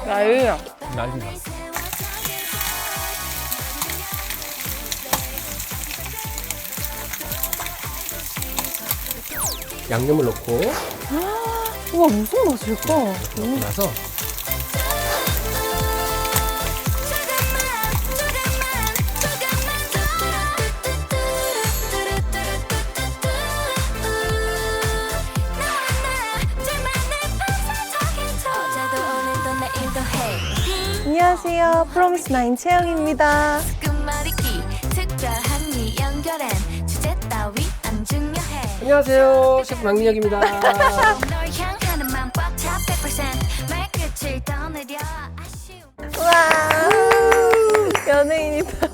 난리야. 난리다. 양념을 넣고 우와, 무슨 맛일까? 넣고 나서 안녕하세요. 프로미스9 채영입니다. 안녕하세요. 셰프 강민혁입니다. 와, 연예인이다.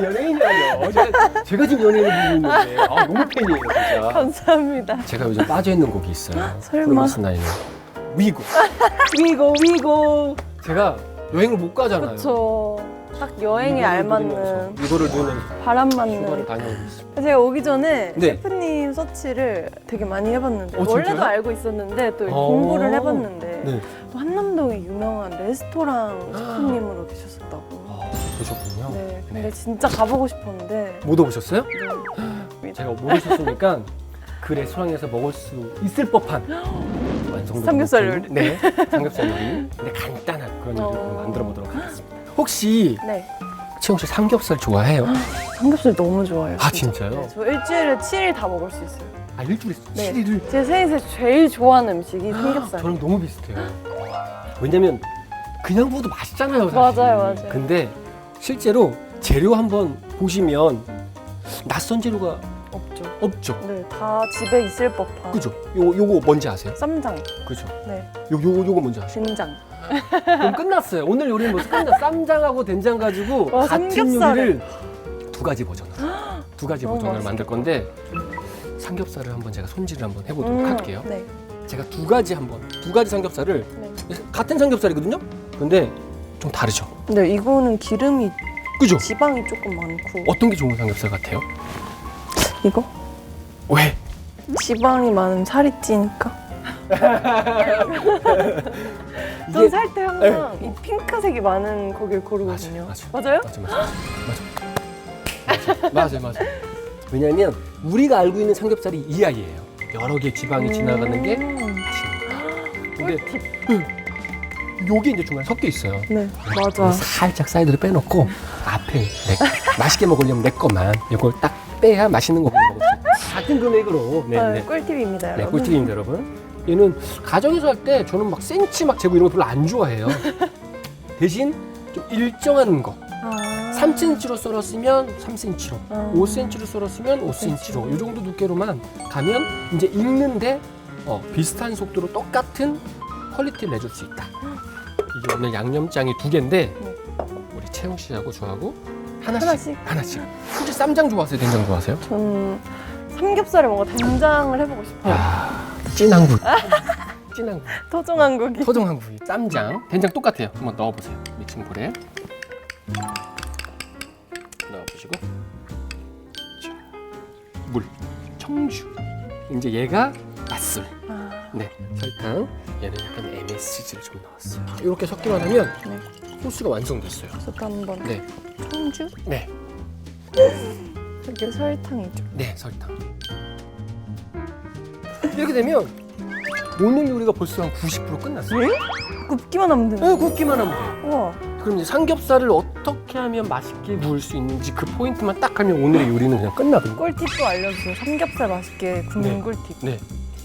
연예인이라뇨. 제가 지금 연예인을 보고 있는데 너무 팬이에요 진짜. 감사합니다. 제가 요즘 빠져있는 곡이 있어요. 설마? 프로미스9의 위고. 위고. 제가 여행을 못 가잖아요. 그쵸. 딱 여행에 이거를 알맞는, 누리면서, 이거를 누리면서 바람 휴가를 맞는. 다녀오고 있습니다. 제가 오기 전에 네. 셰프님 서치를 되게 많이 해봤는데 진짜요? 원래도 알고 있었는데 또 어. 공부를 해봤는데 네. 또 한남동에 유명한 레스토랑 셰프님으로 계셨었다고. 보셨군요. 네, 근데 네. 진짜 가보고 싶었는데 못 오셨어요? 네. 제가 모르셨으니까 그 레스토랑에서 먹을 수 있을 법한 완성도 삼겹살 높은, 요리. 네, 삼겹살 요리. 근데 간단한 그런 요리를 어. 만들어 보도록 하겠습니다. 혹시 네, 채영 씨 삼겹살 좋아해요? 삼겹살 너무 좋아해요. 아, 진짜. 진짜요? 네, 저 일주일에 7일 다 먹을 수 있어요. 아, 일주일에 네. 7일을? 제 생에서 제일 좋아하는 음식이 삼겹살. 저랑 너무 비슷해요. 왜냐면 그냥 구워도 맛있잖아요, 사실. 맞아요. 근데 실제로 재료 한번 보시면 낯선 재료가 없죠. 없죠. 네, 다 집에 있을 법한. 그죠? 요거 뭔지 아세요? 쌈장, 그죠? 네, 요거 뭔지 아세요? 된장. 그럼 끝났어요. 오늘 요리는 뭐끝났 쌈장하고 된장 가지고 와, 같은 삼겹살을. 요리를 두 가지 버전으로 너무 버전을 맛있어. 만들 건데 삼겹살을 한번 제가 손질을 한번 해보도록 할게요. 네, 제가 두 가지 삼겹살을 네. 같은 삼겹살이거든요. 근데 좀 다르죠. 근데 이거는 기름이, 그죠? 지방이 조금 많고. 어떤 게 좋은 삼겹살 같아요? 이거? 왜? 지방이 많으면 살이 찌니까. 전 이게 살 때 항상 이 핑크색이 많은 거길 고르거든요. 맞아요? 맞아요. 왜냐면 우리가 알고 있는 삼겹살이 이 아이예요. 여러 개 지방이 지나가는 게 맛있는 근데 요게 이제 중간에 섞여 있어요. 네, 맞아. 살짝 사이드로 빼놓고 앞에 맛있게 먹으려면 내 것만 이걸 딱 빼야 맛있는 거 먹을 수 있어요. 같은 금액으로. 네, 꿀팁입니다, 네, 여러분. 꿀팁입니다, 여러분. 얘는 가정에서 할 때 저는 막 센치 막 재고 이런 거 별로 안 좋아해요. 대신 좀 일정한 거. 3cm로 썰었으면 3cm로, 5cm로 썰었으면 5cm로, 이 정도 두께로만 가면 이제 익는데 비슷한 속도로 똑같은 퀄리티를 내줄 수 있다. 이게 오늘 양념장이 2개인데 우리 채영 씨하고 저하고 하나씩. 혹시 쌈장 좋아하세요? 된장 좋아하세요? 저는 삼겹살에 뭔가 된장을 해보고 싶어요. 진한 구이. 진한 구이. 토종한 고기. 토종한 구이. 쌈장, 된장 똑같아요. 한번 넣어보세요. 믹싱볼에. 넣어보시고. 자, 물, 청주. 이제 얘가 맛술. 네, 설탕. 얘는 약간 MSG를 좀 넣었어요. 이렇게 섞기만 하면 네. 소스가 완성됐어요. 저도 한번. 네, 청주? 네, 이게 설탕이죠. 네, 설탕. 이렇게 되면 오늘 요리가 벌써 한 90% 끝났어요. 굽기만 하면 되는 네, 거예요? 굽기만 하면 돼요. 우와. 그럼 이제 삼겹살을 어떻게 하면 맛있게 구울 수 있는지 그 포인트만 딱 하면 오늘의 요리는 그냥 끝나거든요. 꿀팁도 알려주세요. 삼겹살 맛있게 굽는 네. 꿀팁. 네,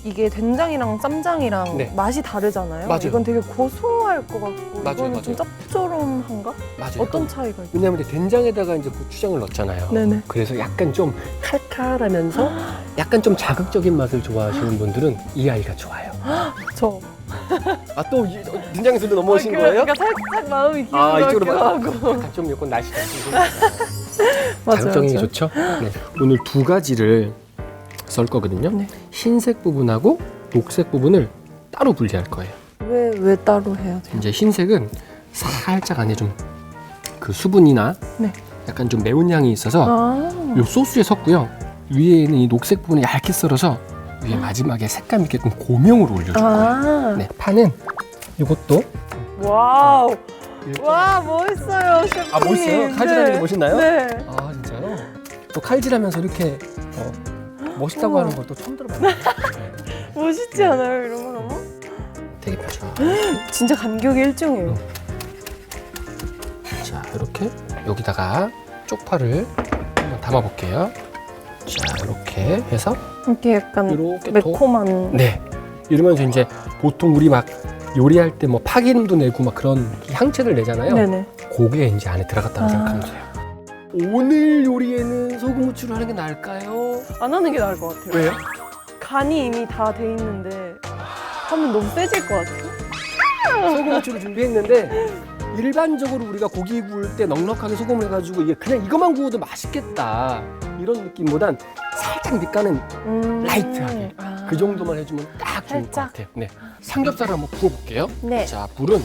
이게 된장이랑 쌈장이랑 네. 맛이 다르잖아요. 맞아요. 이건 되게 고소할 것 같고 맞아요, 이거는 좀 짭조름한가? 맞아요. 어떤 차이가 있어요? 왜냐하면 이제 된장에다가 이제 고추장을 넣잖아요. 네네. 그래서 약간 좀 칼칼하면서 약간 좀 자극적인 맛을 좋아하시는 분들은 이 아이가 좋아요. 저. 아, 또 된장에서도 넘어오신 거예요? 그러니까 살짝 마음이 기운 아, 것 같기도 이쪽으로 하고. 약간 좀 요건 날씨가 맞아요, 자극적인 게 맞아요. 좋죠? 네. 오늘 두 가지를 썰 거거든요. 네. 흰색 부분하고 녹색 부분을 따로 분리할 거예요. 왜 따로 해야 돼요? 이제 흰색은 살짝 안에 좀 그 수분이나 네. 약간 좀 매운 향이 있어서 요 소스에 섞고요. 위에는 이 녹색 부분을 얇게 썰어서 위에 마지막에 색감 있게 좀 고명으로 올려줄 거예요. 네, 파는 이것도 와우. 이렇게. 와, 멋있어요, 셰프님. 아, 멋있어요? 칼질하는 게 멋있나요? 네. 아, 진짜요? 또 칼질하면서 이렇게 멋있다고 우와. 하는 것도 처음 들어봐요. 네. 멋있지 않아요, 이런 거 너무? 되게 펴져. 진짜 간격이 일정해요. 자, 이렇게 여기다가 쪽파를 한번 담아볼게요. 자, 이렇게 해서 이렇게 약간 이렇게 매콤한. 네. 이러면서 이제 보통 우리 막 요리할 때 뭐 파기름도 내고 막 그런 향채를 내잖아요. 네네. 그게 이제 안에 들어갔다고 생각하면 돼요. 오늘 요리에는 소금 후추를 하는 게 나을까요? 안 하는 게 나을 것 같아요. 왜요? 간이 이미 다 돼 있는데 하면 너무 세질 것 같아요. 소금 후추를 준비했는데 일반적으로 우리가 고기 구울 때 넉넉하게 소금을 해가지고 이게 그냥 이것만 구워도 맛있겠다 이런 느낌보단 살짝 밑간은 라이트하게 아. 그 정도만 해주면 딱 좋을 것 살짝? 같아요. 네, 삼겹살을 한번 구워볼게요. 네. 자, 불은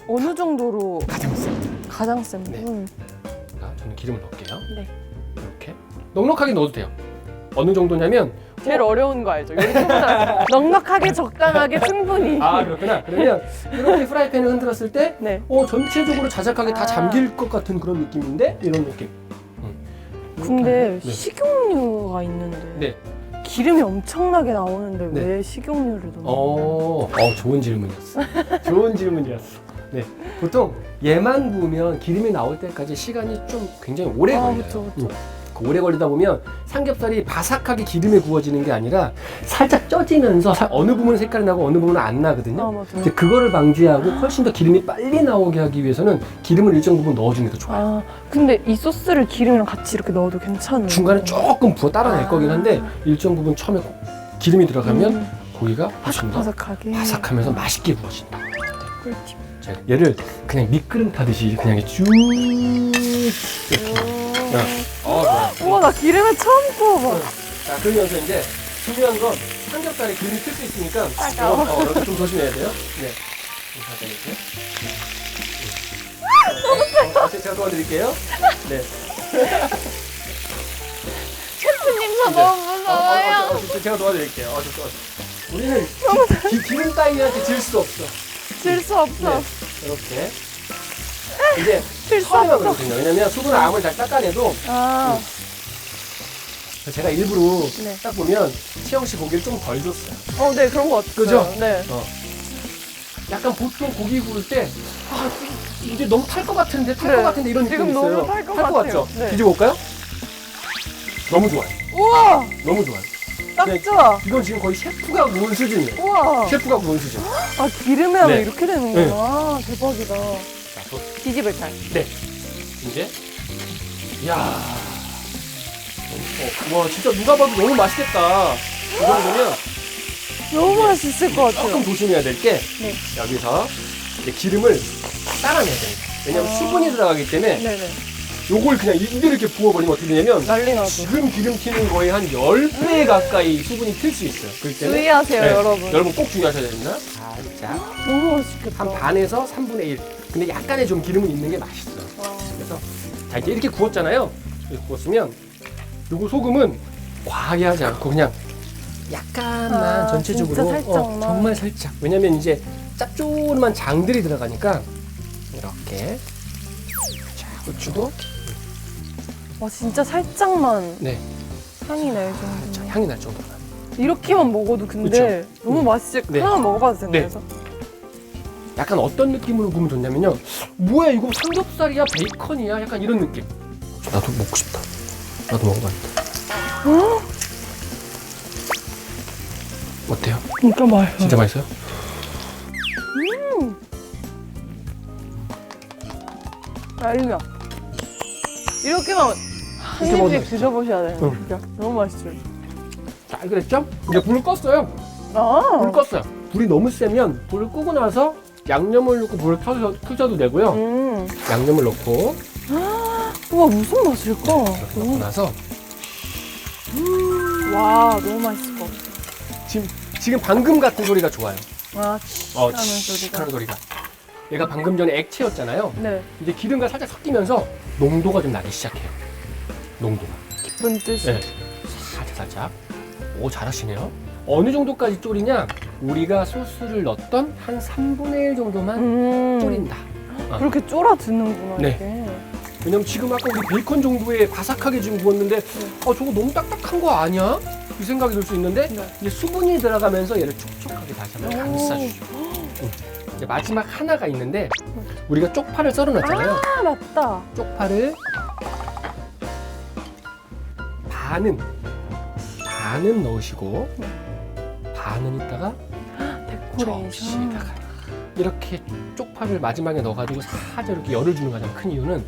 어느 정도로 가장 센. 가장 센 네. 불? 자, 저는 기름을 넣을게요. 네. 이렇게 넉넉하게 넣어도 돼요. 어느 정도냐면 제일 어려운 거 알죠? 요리 초보자 넉넉하게 적당하게 충분히. 아, 그렇구나. 그러면 이렇게 프라이팬을 흔들었을 때 네. 전체적으로 자작하게 다 아. 잠길 것 같은 그런 느낌인데 이런 느낌. 근데 네. 식용유가 있는데 네. 기름이 엄청나게 나오는데 네. 왜 식용유를 넣는 좋은 질문이었어. 좋은 질문이었어. 네. 보통 얘만 구우면 기름이 나올 때까지 시간이 좀 굉장히 오래 아, 걸려요. 그쵸, 그쵸. 그 오래 걸리다 보면 삼겹살이 바삭하게 기름에 구워지는 게 아니라 살짝 쪄지면서 어느 부분은 색깔이 나고 어느 부분은 안 나거든요. 아, 맞아요. 이제 그거를 방지하고 훨씬 더 기름이 빨리 나오게 하기 위해서는 기름을 일정 부분 넣어주는 게 더 좋아요. 아, 근데 이 소스를 기름이랑 같이 이렇게 넣어도 괜찮은 중간에 조금 부어 따라낼 아. 거긴 한데 일정 부분 처음에 기름이 들어가면 고기가 훨씬 더 바삭바삭하게 바삭하면서 맛있게 구워진다. 꿀팁. 자, 얘를 그냥 밑그릇 타듯이 그냥 쭉 이렇게. 좋아요. 우와, 나 기름에 처음 구워봐. 자, 그러면서 이제 중요한 건 삼겹살에 기름이 튈 수 있으니까 따가워. 이렇게 좀 조심해야 돼요. 네. 살짝 이렇게. 제가 도와드릴게요. 네. 셰프님 저 네. 너무 무서워요. 제가 도와드릴게요. 우리는 기름 따위한테 질 수 없어. 질 수 없어. 네. 이렇게. 이제 질 수 처음에 없어. 그렇거든요. 왜냐면 수분 암을 잘 닦아내도 아, 제가 일부러 네. 딱 보면 치영 씨 고기를 좀 덜 줬어요. 네, 그런 거 같아요. 그죠? 네. 약간 보통 고기 구울 때 이제 너무 탈 것 같은데 탈 것 그래. 같은데 이런 느낌이 지금 있어요. 너무 탈것 탈것 같아요. 같죠? 네. 뒤집어 볼까요? 너무 좋아요. 우와, 너무 좋아요. 딱 네. 좋아. 이건 지금 거의 셰프가 구운 수준이에요. 우와. 셰프가 구운 수준. 아, 기름에 하면 네. 이렇게 되는구나. 대박이다. 자, 뒤집을 칼. 네. 이제 이야. 와, 진짜 누가 봐도 너무 맛있겠다. 이 정도면 너무 맛있을 것 같아요. 조금 조심해야 될 게 네. 여기서 이제 기름을 따라내야 됩니다. 왜냐면 수분이 들어가기 때문에 네네. 요걸 그냥 이대로 이렇게 부어버리면 어떻게 되냐면 난리 나죠. 지금 기름 튀는 거의 한 10배 가까이 수분이 튈 수 있어요. 그렇기 때문에 주의하세요, 네, 여러분. 여러분 꼭 주의하셔야 됩니다. 살짝 너무 맛있겠다. 한 반에서 3분의 1. 근데 약간의 좀 기름은 있는 게 맛있어요. 와. 그래서 자, 이제 이렇게 구웠잖아요. 이렇게 구웠으면 요거 소금은 과하게 하지 않고 그냥 약간만 아, 전체적으로 진짜 살짝만. 정말 살짝. 왜냐면 이제 짭조름한 장들이 들어가니까 이렇게 자, 후추도 와, 진짜 살짝만 네, 향이 날 자, 정도. 향이 날 정도만. 이렇게만 먹어도 근데 너무 맛있을 네. 하나만 먹어봐도 되나요? 네. 그래서? 약간 어떤 느낌으로 구우면 좋냐면요. 뭐야 이거 삼겹살이야 베이컨이야 약간 이런 느낌. 나도 먹고 싶다. 나도 먹어봐야겠다. 어때요? 진짜 맛있어. 진짜 맛있어요? 알면 이렇게만 한 이렇게 먹으면 입씩 드셔보셔야 돼요. 응. 진짜 너무 맛있어요. 잘 그랬죠? 이제 불을 껐어요. 아, 불 껐어요. 불이 너무 세면 불을 끄고 나서 양념을 넣고 불을 켜셔도 되고요. 양념을 넣고 우와, 무슨 맛일까? 넣고 나서 와, 너무 맛있을 것 같아. 지금 방금 같은 소리가 좋아요. 와, 치하는 소리가. 하는 소리가. 얘가 방금 전에 액체였잖아요. 네, 이제 기름과 살짝 섞이면서 농도가 좀 나기 시작해요. 농도가. 기쁜 뜻이. 네. 살짝. 오, 잘하시네요. 어느 정도까지 졸이냐? 우리가 소스를 넣었던 한 3분의 1 정도만 졸인다. 그렇게 쫄아드는구나 네. 이게. 왜냐면 지금 아까 우리 베이컨 정도에 바삭하게 지금 구웠는데 저거 너무 딱딱한 거 아니야? 이 생각이 들 수 있는데 네. 이제 수분이 들어가면서 얘를 촉촉하게 다시 한번 감싸주죠. 이제 마지막 하나가 있는데 우리가 쪽파를 썰어놨잖아요. 아 맞다. 쪽파를 반은 넣으시고 반은 이따가 데코레이션. 접시에다가 이렇게 쪽파를 마지막에 넣어가지고 살짝 이렇게 열을 주는 가장 큰 이유는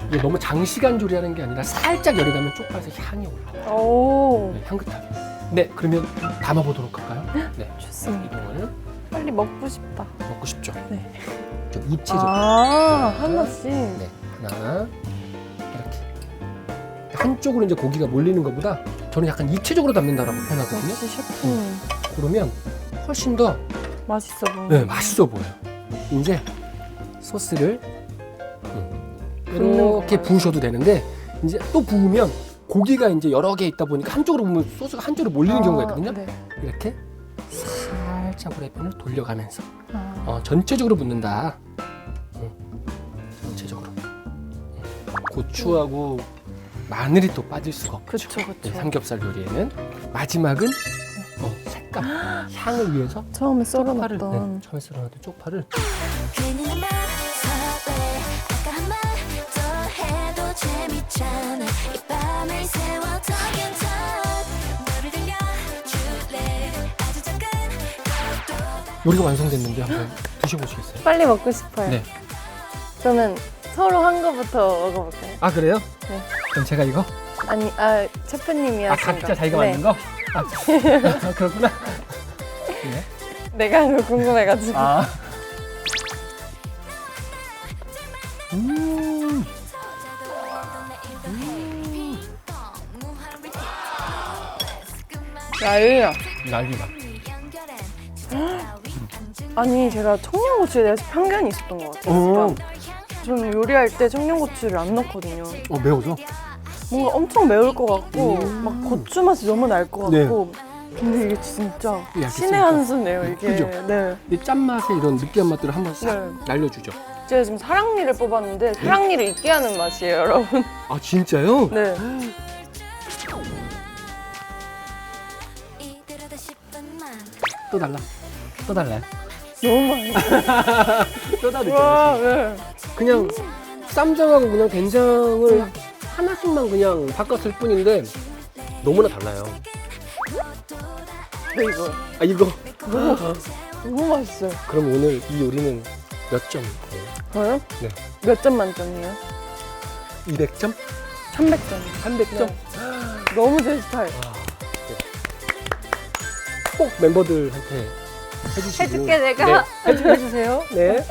이게 너무 장시간 조리하는 게 아니라 살짝 열이 가면 쪽파에서 향이 올라와요. 오. 네, 향긋하게. 네, 그러면 담아보도록 할까요? 네, 좋습니다. 이동을 빨리 먹고 싶다. 먹고 싶죠? 네. 좀 입체적. 하나씩. 네, 하나 이렇게 한쪽으로 이제 고기가 몰리는 것보다 저는 약간 입체적으로 담는다라고 표현하거든요. 역시 셰프님. 그러면 훨씬 더 맛있어 보여. 네, 맛있어 보여요. 이제 소스를 붓는 이렇게 거예요. 부으셔도 되는데 이제 또 부으면 고기가 이제 여러 개 있다 보니까 한쪽으로 부으면 소스가 한쪽으로 몰리는 경우가 있거든요. 네. 이렇게 살짝 후라이팬을 돌려가면서 아. 전체적으로 붓는다. 전체적으로. 고추하고 마늘이 또 빠질 수가 없죠. 그쵸. 네, 삼겹살 요리에는 마지막은 색감, 향을 위해서 처음에 쪽파를 썰어놨던. 처음에 썰어놨던 쪽파를 괜히 말 설레 아까 한 말 더 해도 재밌잖아 이 밤을 세워 더 괜찮아 너를 들려줄래 아주 작은 것도 요리가 완성됐는데 한번 드셔보시겠어요? 빨리 먹고 싶어요. 네. 그러면 서로 한 거부터 먹어볼까요? 아 그래요? 네. 그럼 제가 이거? 아니, 셰프님이 아 하신 각자 거. 자기가 네. 만든 거? 아 그렇구나. 네. 내가 한 거 궁금해가지고. 아. 야유야. 난리나. 아니, 제가 청양고추에 대해서 편견이 있었던 것 같아요. 오. 그러니까 저는 요리할 때 청양고추를 안 넣거든요. 매워져? 뭔가 엄청 매울 것 같고 막 고추 맛이 너무 날 것 네. 같고 근데 이게 진짜 야, 신의 진짜. 한 수네요 이게. 그죠? 네. 이 짠맛의 이런 느끼한 맛들을 한번 싹 네. 날려주죠. 제가 지금 사랑니를 뽑았는데 사랑니를 잊게 하는 맛이에요, 여러분. 아 진짜요? 네. 이대로다 싶은 말 또 달라. 또 달라요. 너무 맛있어. 또 다르죠. 와, 네. 그냥 쌈장하고 그냥 된장을 하나씩만 그냥 바꿨을 뿐인데 너무나 달라요. 네, 이거 아 이거 너무 맛있어요. 그럼 오늘 이 요리는 몇 점이에요? 저요? 네. 몇 점 만점이에요? 200점? 300점. 300점? 너무 제 스타일. 꼭 멤버들한테 해주시고 해줄게, 내가. 네, 해주세요. 네.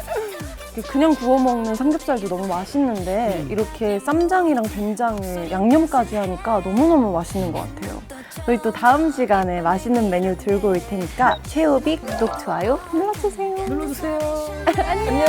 그냥 구워 먹는 삼겹살도 너무 맛있는데 이렇게 쌈장이랑 된장을 양념까지 하니까 너무너무 맛있는 것 같아요. 저희 또 다음 시간에 맛있는 메뉴 들고 올 테니까 최우비 구독, 좋아요 눌러주세요. 눌러주세요. 안녕. 안녕.